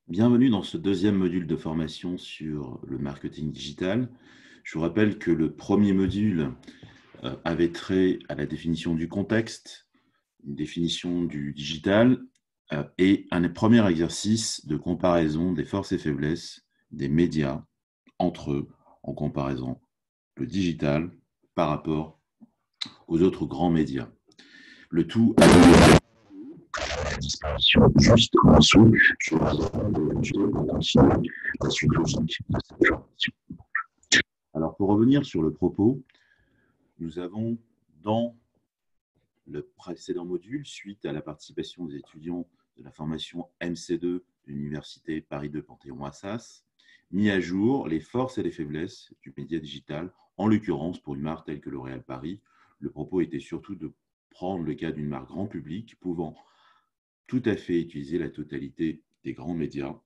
Bienvenue dans ce deuxième module de formation sur le marketing digital. Je vous rappelle que le premier module avait trait à la définition du contexte, une définition du digital et un premier exercice de comparaison des forces et faiblesses des médias entre eux en comparaison le digital par rapport aux autres grands médias. Le tout à la disposition juste en dessous. Je vous demande de continuer la suite logique de cette formation. Alors, pour revenir sur le propos, nous avons dans le précédent module, suite à la participation des étudiants de la formation MC2 de l'Université Paris 2 Panthéon-Assas, mis à jour les forces et les faiblesses du média digital, en l'occurrence pour une marque telle que L'Oréal Paris. Le propos était surtout de prendre le cas d'une marque grand public pouvant tout à fait utiliser la totalité des grands médias,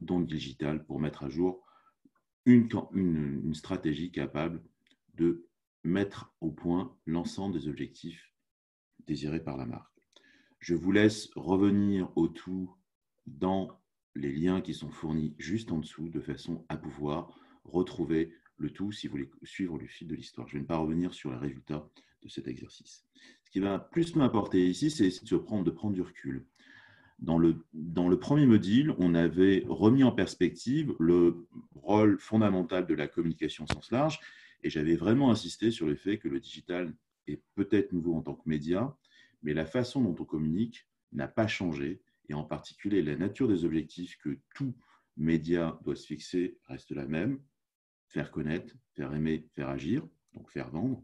dont le digital, pour mettre à jour une stratégie capable de mettre au point l'ensemble des objectifs désirés par la marque. Je vous laisse revenir au tout dans les liens qui sont fournis juste en dessous, de façon à pouvoir retrouver le tout si vous voulez suivre le fil de l'histoire. Je ne vais pas revenir sur les résultats de cet exercice. Ce qui va plus m'importer ici, c'est de prendre du recul. Dans le premier module, on avait remis en perspective le rôle fondamental de la communication au sens large, et j'avais vraiment insisté sur le fait que le digital est peut-être nouveau en tant que média, mais la façon dont on communique n'a pas changé, et en particulier la nature des objectifs que tout média doit se fixer reste la même: faire connaître, faire aimer, faire agir, donc faire vendre.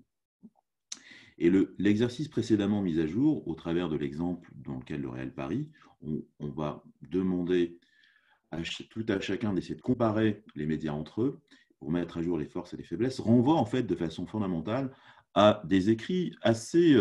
Et l'exercice précédemment mis à jour, au travers de l'exemple dans lequel L'Oréal Paris, on va demander tout à chacun d'essayer de comparer les médias entre eux pour mettre à jour les forces et les faiblesses, renvoie en fait de façon fondamentale à des écrits assez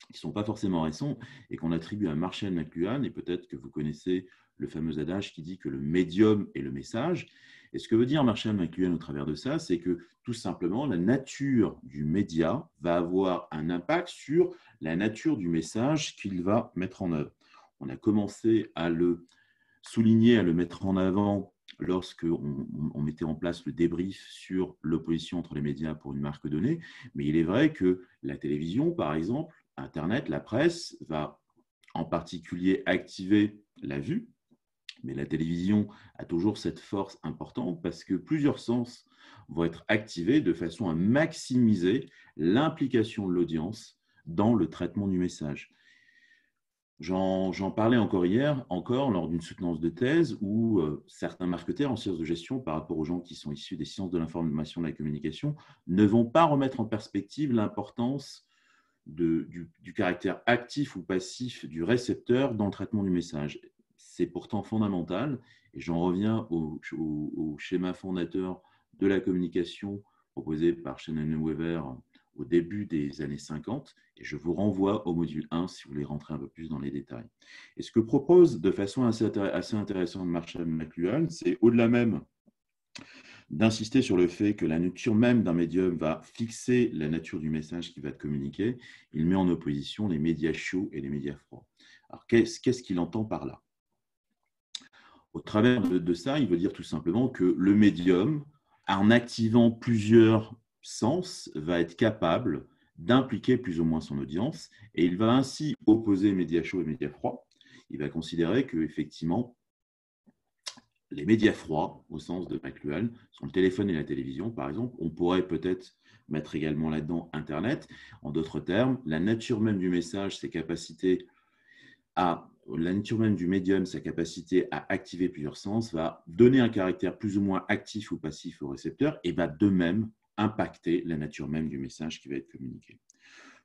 qui ne sont pas forcément récents et qu'on attribue à Marshall McLuhan. Et peut-être que vous connaissez le fameux adage qui dit que le médium est le message. Et ce que veut dire Marshall McLuhan au travers de ça, c'est que tout simplement, la nature du média va avoir un impact sur la nature du message qu'il va mettre en œuvre. On a commencé à le souligner, à le mettre en avant lorsqu'on mettait en place le débrief sur l'opposition entre les médias pour une marque donnée. Mais il est vrai que la télévision, par exemple, Internet, la presse, va en particulier activer la vue. Mais la télévision a toujours cette force importante parce que plusieurs sens vont être activés de façon à maximiser l'implication de l'audience dans le traitement du message. J'en parlais encore hier, lors d'une soutenance de thèse, où certains marketeurs en sciences de gestion, par rapport aux gens qui sont issus des sciences de l'information et de la communication, ne vont pas remettre en perspective l'importance du caractère actif ou passif du récepteur dans le traitement du message. C'est pourtant fondamental, et j'en reviens au schéma fondateur de la communication proposé par Shannon Weaver au début des années 50, et je vous renvoie au module 1 si vous voulez rentrer un peu plus dans les détails. Et ce que propose de façon assez intéressante Marshall McLuhan, c'est au-delà même d'insister sur le fait que la nature même d'un médium va fixer la nature du message qui va être communiqué, il met en opposition les médias chauds et les médias froids. Alors, qu'est-ce qu'il entend par là? Au travers de ça, il veut dire tout simplement que le médium, en activant plusieurs sens, va être capable d'impliquer plus ou moins son audience, et il va ainsi opposer médias chauds et médias froids. Il va considérer qu'effectivement, les médias froids, au sens de McLuhan, sont le téléphone et la télévision, par exemple. On pourrait peut-être mettre également là-dedans Internet. En d'autres termes, la nature même du message, la nature même du médium, sa capacité à activer plusieurs sens, va donner un caractère plus ou moins actif ou passif au récepteur et va de même impacter la nature même du message qui va être communiqué.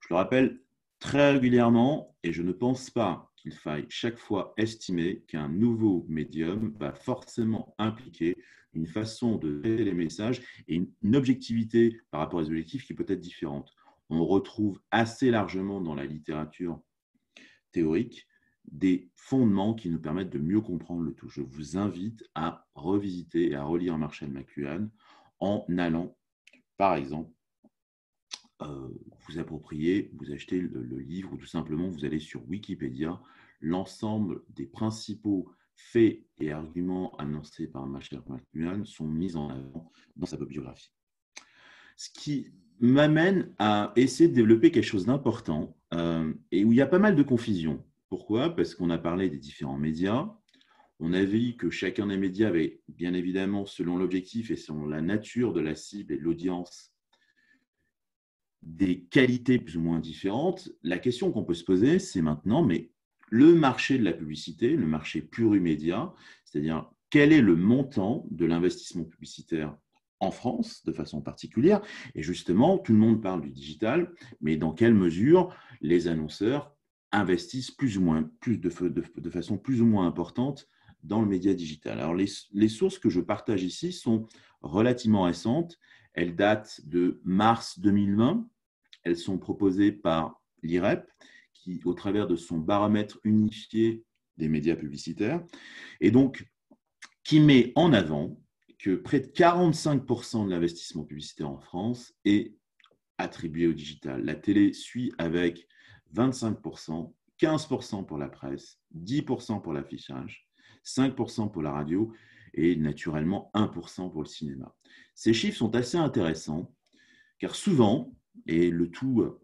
Je le rappelle très régulièrement, et je ne pense pas qu'il faille chaque fois estimer qu'un nouveau médium va forcément impliquer une façon de traiter les messages et une objectivité par rapport aux objectifs qui peut être différente. On retrouve assez largement dans la littérature théorique des fondements qui nous permettent de mieux comprendre le tout. Je vous invite à revisiter et à relire Marshall McLuhan en allant, par exemple, vous approprier, vous achetez le livre, ou tout simplement vous allez sur Wikipédia, l'ensemble des principaux faits et arguments annoncés par Marshall McLuhan sont mis en avant dans sa biographie. Ce qui m'amène à essayer de développer quelque chose d'important et où il y a pas mal de confusion. Pourquoi? Parce qu'on a parlé des différents médias. On a vu que chacun des médias avait, bien évidemment, selon l'objectif et selon la nature de la cible et de l'audience, des qualités plus ou moins différentes. La question qu'on peut se poser, c'est maintenant, mais le marché de la publicité, le marché plurimédia, c'est-à-dire quel est le montant de l'investissement publicitaire en France de façon particulière? Et justement, tout le monde parle du digital, mais dans quelle mesure les annonceurs investissent de façon plus ou moins importante dans le média digital? Alors, les sources que je partage ici sont relativement récentes. Elles datent de mars 2020. Elles sont proposées par l'IREP, qui, au travers de son baromètre unifié des médias publicitaires, et donc qui met en avant que près de 45% de l'investissement publicitaire en France est attribué au digital. La télé suit avec 25%, 15% pour la presse, 10% pour l'affichage, 5% pour la radio et naturellement 1% pour le cinéma. Ces chiffres sont assez intéressants car souvent, et le tout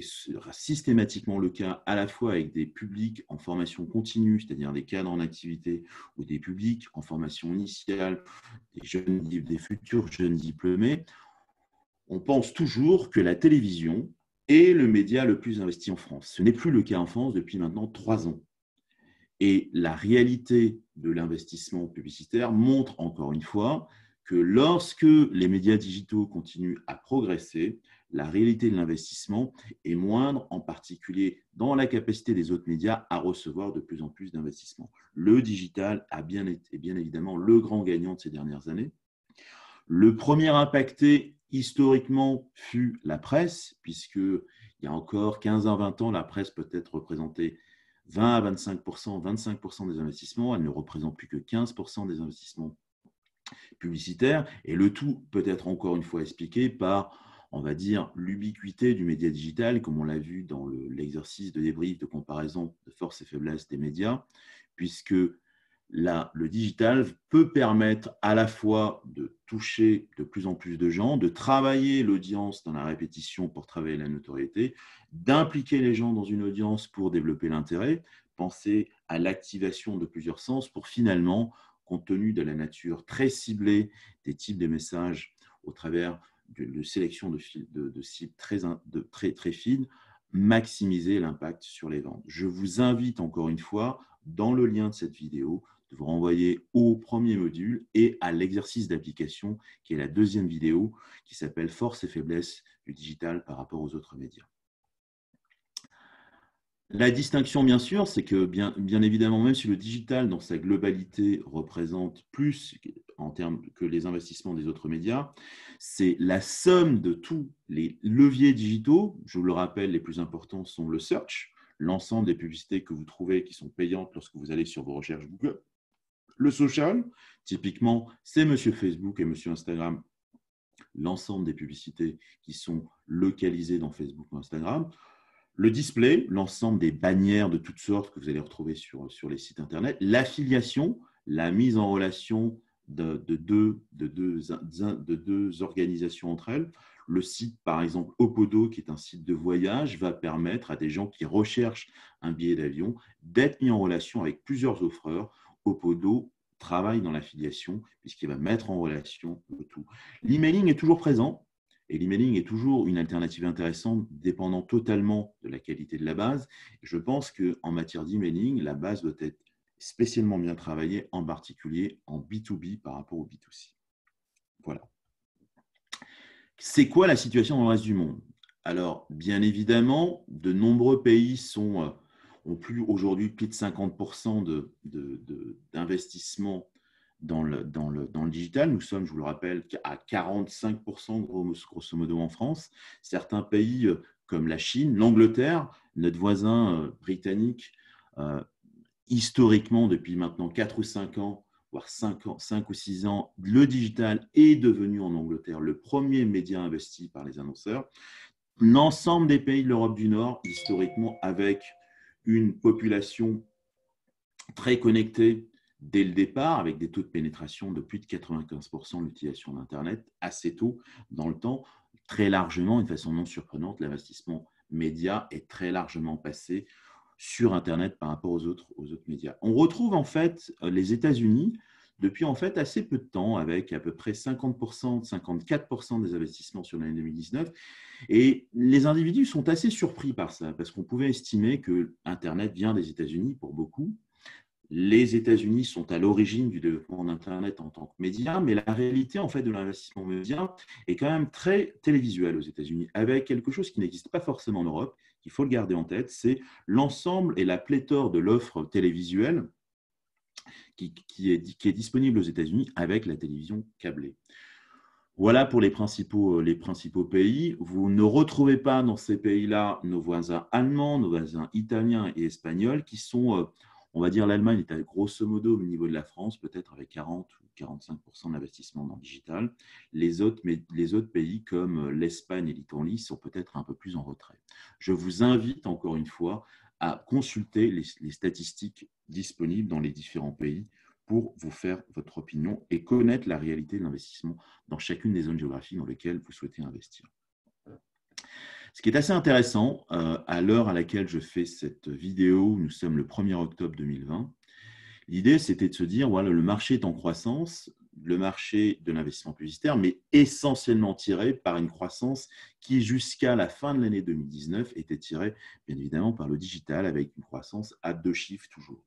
sera systématiquement le cas à la fois avec des publics en formation continue, c'est-à-dire des cadres en activité, ou des publics en formation initiale, des futurs jeunes diplômés, on pense toujours que la télévision est le média le plus investi en France. Ce n'est plus le cas en France depuis maintenant 3 ans. Et la réalité de l'investissement publicitaire montre encore une fois que lorsque les médias digitaux continuent à progresser, la réalité de l'investissement est moindre, en particulier dans la capacité des autres médias à recevoir de plus en plus d'investissements. Le digital est bien évidemment le grand gagnant de ces dernières années. Le premier impacté historiquement fut la presse, puisqu'il y a encore 15 à 20 ans, la presse peut-être représentait 20 à 25% des investissements. Elle ne représente plus que 15% des investissements publicitaires. Et le tout peut être encore une fois expliqué par, on va dire, l'ubiquité du média digital, comme on l'a vu dans l'exercice de débrief de comparaison de forces et faiblesses des médias, puisque là, le digital peut permettre à la fois de toucher de plus en plus de gens, de travailler l'audience dans la répétition pour travailler la notoriété, d'impliquer les gens dans une audience pour développer l'intérêt, penser à l'activation de plusieurs sens pour finalement, compte tenu de la nature très ciblée des types de messages au travers de sélection de cibles très fines, maximiser l'impact sur les ventes. Je vous invite encore une fois, dans le lien de cette vidéo, de vous renvoyer au premier module et à l'exercice d'application, qui est la deuxième vidéo, qui s'appelle « Forces et faiblesses du digital par rapport aux autres médias ». La distinction, bien sûr, c'est que, bien évidemment, même si le digital, dans sa globalité, représente plus en termes que les investissements des autres médias, c'est la somme de tous les leviers digitaux. Je vous le rappelle, les plus importants sont le search, l'ensemble des publicités que vous trouvez qui sont payantes lorsque vous allez sur vos recherches Google. Le social, typiquement, c'est Monsieur Facebook et Monsieur Instagram, l'ensemble des publicités qui sont localisées dans Facebook ou Instagram. Le display, l'ensemble des bannières de toutes sortes que vous allez retrouver sur les sites Internet. L'affiliation, la mise en relation de deux organisations entre elles. Le site, par exemple, Opodo, qui est un site de voyage, va permettre à des gens qui recherchent un billet d'avion d'être mis en relation avec plusieurs offreurs. Opodo travaille dans l'affiliation puisqu'il va mettre en relation le tout. L'emailing est toujours présent. Et l'emailing est toujours une alternative intéressante, dépendant totalement de la qualité de la base. Je pense qu'en matière d'emailing, la base doit être spécialement bien travaillée, en particulier en B2B par rapport au B2C. Voilà. C'est quoi la situation dans le reste du monde? Alors, bien évidemment, de nombreux pays ont plus aujourd'hui plus de 50% d'investissement dans le digital. Nous sommes, je vous le rappelle, à 45% grosso modo en France. Certains pays comme la Chine, l'Angleterre, notre voisin britannique, historiquement, depuis maintenant 4 ou 5 ans, voire 5 ou 6 ans, le digital est devenu en Angleterre le premier média investi par les annonceurs. L'ensemble des pays de l'Europe du Nord, historiquement, avec une population très connectée, dès le départ, avec des taux de pénétration de plus de 95% de l'utilisation d'Internet, assez tôt dans le temps, très largement, de façon non surprenante, l'investissement média est très largement passé sur Internet par rapport aux autres médias. On retrouve en fait les États-Unis depuis en fait assez peu de temps, avec à peu près 50%, 54% des investissements sur l'année 2019. Et les individus sont assez surpris par ça, parce qu'on pouvait estimer que Internet vient des États-Unis pour beaucoup. Les États-Unis sont à l'origine du développement d'Internet en tant que média, mais la réalité en fait de l'investissement média est quand même très télévisuelle aux États-Unis, avec quelque chose qui n'existe pas forcément en Europe, qu'il faut le garder en tête, c'est l'ensemble et la pléthore de l'offre télévisuelle qui est disponible aux États-Unis avec la télévision câblée. Voilà pour les principaux pays. Vous ne retrouvez pas dans ces pays-là nos voisins allemands, nos voisins italiens et espagnols qui sont, on va dire, l'Allemagne est à grosso modo au niveau de la France, peut-être avec 40 ou 45% d'investissement dans le digital. Les autres pays comme l'Espagne et l'Italie sont peut-être un peu plus en retrait. Je vous invite encore une fois à consulter les statistiques disponibles dans les différents pays pour vous faire votre opinion et connaître la réalité de l'investissement dans chacune des zones géographiques dans lesquelles vous souhaitez investir. Ce qui est assez intéressant, à l'heure à laquelle je fais cette vidéo, nous sommes le 1er octobre 2020, l'idée c'était de se dire, voilà, le marché est en croissance, le marché de l'investissement publicitaire, mais essentiellement tiré par une croissance qui, jusqu'à la fin de l'année 2019, était tirée bien évidemment par le digital, avec une croissance à 2 chiffres toujours.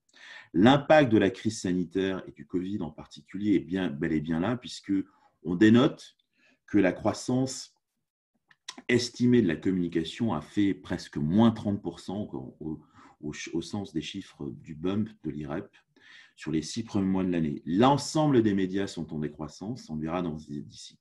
L'impact de la crise sanitaire et du Covid en particulier est bel et bien là, puisqu'on dénote que la croissance estimée de la communication a fait presque moins 30% au sens des chiffres du bump de l'IREP sur les 6 premiers mois de l'année. L'ensemble des médias sont en décroissance, on verra d'ici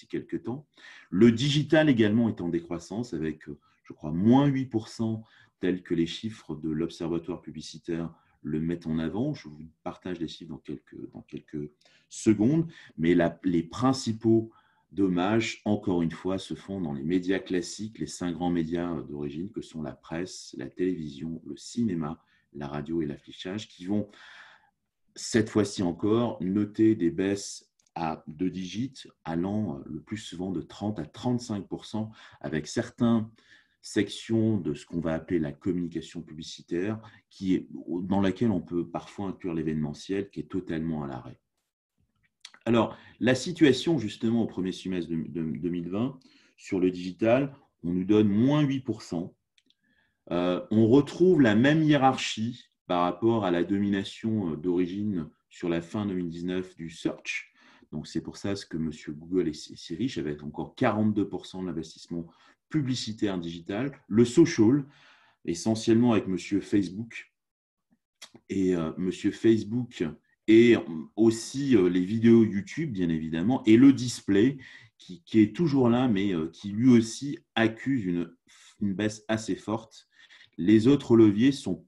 quelques temps. Le digital également est en décroissance avec, je crois, moins 8%, tels que les chiffres de l'Observatoire publicitaire le mettent en avant. Je vous partage les chiffres dans quelques secondes, mais les principaux dommages, encore une fois, se font dans les médias classiques, les 5 grands médias d'origine que sont la presse, la télévision, le cinéma, la radio et l'affichage, qui vont, cette fois-ci encore, noter des baisses à 2 digits, allant le plus souvent de 30 à 35%, avec certaines sections de ce qu'on va appeler la communication publicitaire, dans laquelle on peut parfois inclure l'événementiel, qui est totalement à l'arrêt. Alors, la situation justement au premier semestre de 2020 sur le digital, on nous donne moins 8%. On retrouve la même hiérarchie par rapport à la domination d'origine sur la fin 2019 du search. Donc, c'est pour ça que M. Google est si riche, avec encore 42% de l'investissement publicitaire digital. Le social, essentiellement avec M. Facebook. Et M. Facebook et aussi les vidéos YouTube, bien évidemment, et le display qui est toujours là, mais qui lui aussi accuse une baisse assez forte. Les autres leviers sont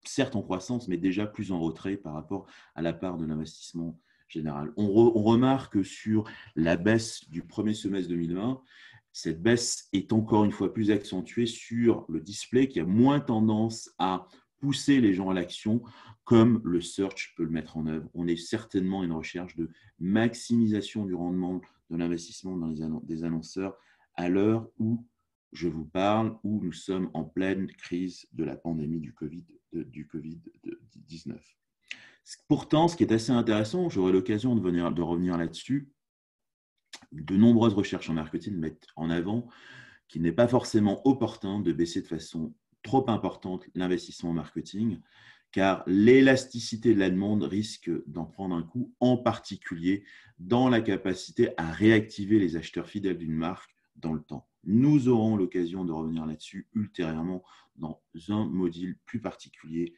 certes en croissance, mais déjà plus en retrait par rapport à la part de l'investissement général. On remarque sur la baisse du premier semestre 2020, cette baisse est encore une fois plus accentuée sur le display qui a moins tendance à pousser les gens à l'action, comme le search peut le mettre en œuvre. On est certainement à une recherche de maximisation du rendement de l'investissement dans des annonceurs à l'heure où je vous parle, où nous sommes en pleine crise de la pandémie du Covid-19. Pourtant, ce qui est assez intéressant, j'aurai l'occasion de revenir là-dessus, de nombreuses recherches en marketing mettent en avant qu'il n'est pas forcément opportun de baisser de façon trop importante l'investissement en marketing, car l'élasticité de la demande risque d'en prendre un coup, en particulier dans la capacité à réactiver les acheteurs fidèles d'une marque dans le temps. Nous aurons l'occasion de revenir là-dessus ultérieurement dans un module plus particulier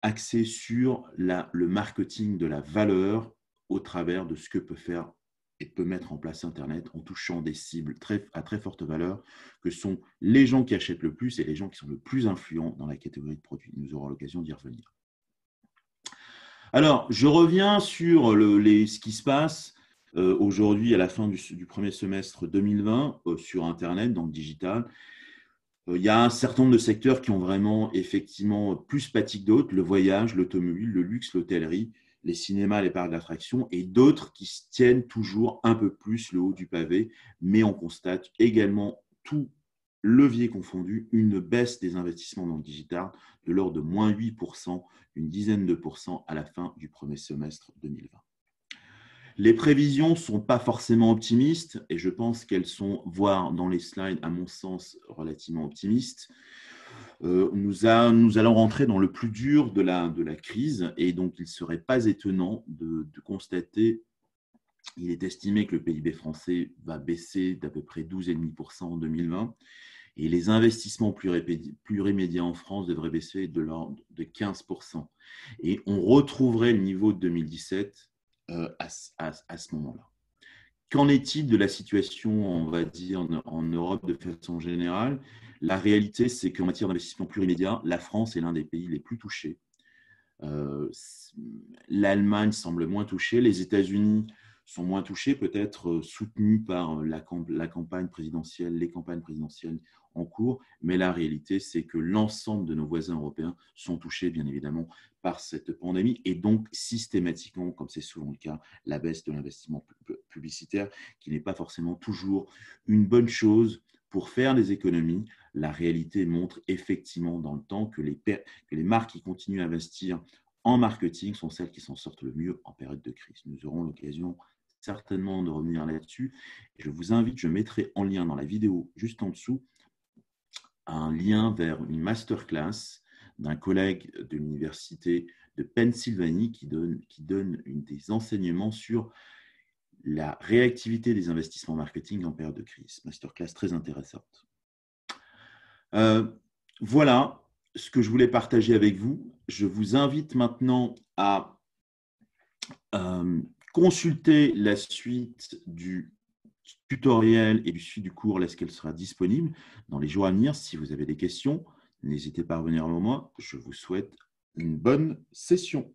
axé sur le marketing de la valeur au travers de ce que peut faire et peut mettre en place Internet en touchant des cibles à très forte valeur, que sont les gens qui achètent le plus et les gens qui sont le plus influents dans la catégorie de produits. Nous aurons l'occasion d'y revenir. Alors, je reviens sur ce qui se passe aujourd'hui à la fin du premier semestre 2020 sur Internet, dans le digital. Il y a un certain nombre de secteurs qui ont vraiment effectivement plus pâti que d'autres, le voyage, l'automobile, le luxe, l'hôtellerie, les cinémas, les parcs d'attractions, et d'autres qui se tiennent toujours un peu plus le haut du pavé, mais on constate également tout levier confondu, une baisse des investissements dans le digital de l'ordre de moins 8%, une dizaine de pourcents à la fin du premier semestre 2020. Les prévisions ne sont pas forcément optimistes et je pense qu'elles sont, voire dans les slides, à mon sens, relativement optimistes. Nous allons rentrer dans le plus dur de la crise et donc il ne serait pas étonnant de constater, il est estimé que le PIB français va baisser d'à peu près 12,5% en 2020 et les investissements plurimédias en France devraient baisser de l'ordre de 15%. Et on retrouverait le niveau de 2017 à ce moment-là. Qu'en est-il de la situation, on va dire, en Europe de façon générale? La réalité, c'est qu'en matière d'investissement plurimédia, la France est l'un des pays les plus touchés. L'Allemagne semble moins touchée, les États-Unis sont moins touchés, peut-être soutenus par la campagne présidentielle, les campagnes présidentielles en cours, mais la réalité, c'est que l'ensemble de nos voisins européens sont touchés, bien évidemment, par cette pandémie, et donc systématiquement, comme c'est souvent le cas, la baisse de l'investissement publicitaire, qui n'est pas forcément toujours une bonne chose pour faire des économies. La réalité montre effectivement dans le temps que les marques qui continuent à investir en marketing sont celles qui s'en sortent le mieux en période de crise. Nous aurons l'occasion certainement de revenir là-dessus. Je vous invite, je mettrai en lien dans la vidéo juste en dessous, un lien vers une masterclass d'un collègue de l'université de Pennsylvanie qui donne des enseignements sur la réactivité des investissements marketing en période de crise. Masterclass très intéressante. Voilà ce que je voulais partager avec vous. Je vous invite maintenant à consulter la suite du tutoriel et du suite du cours lorsqu'elle sera disponible dans les jours à venir. Si vous avez des questions, n'hésitez pas à revenir vers moi. Je vous souhaite une bonne session.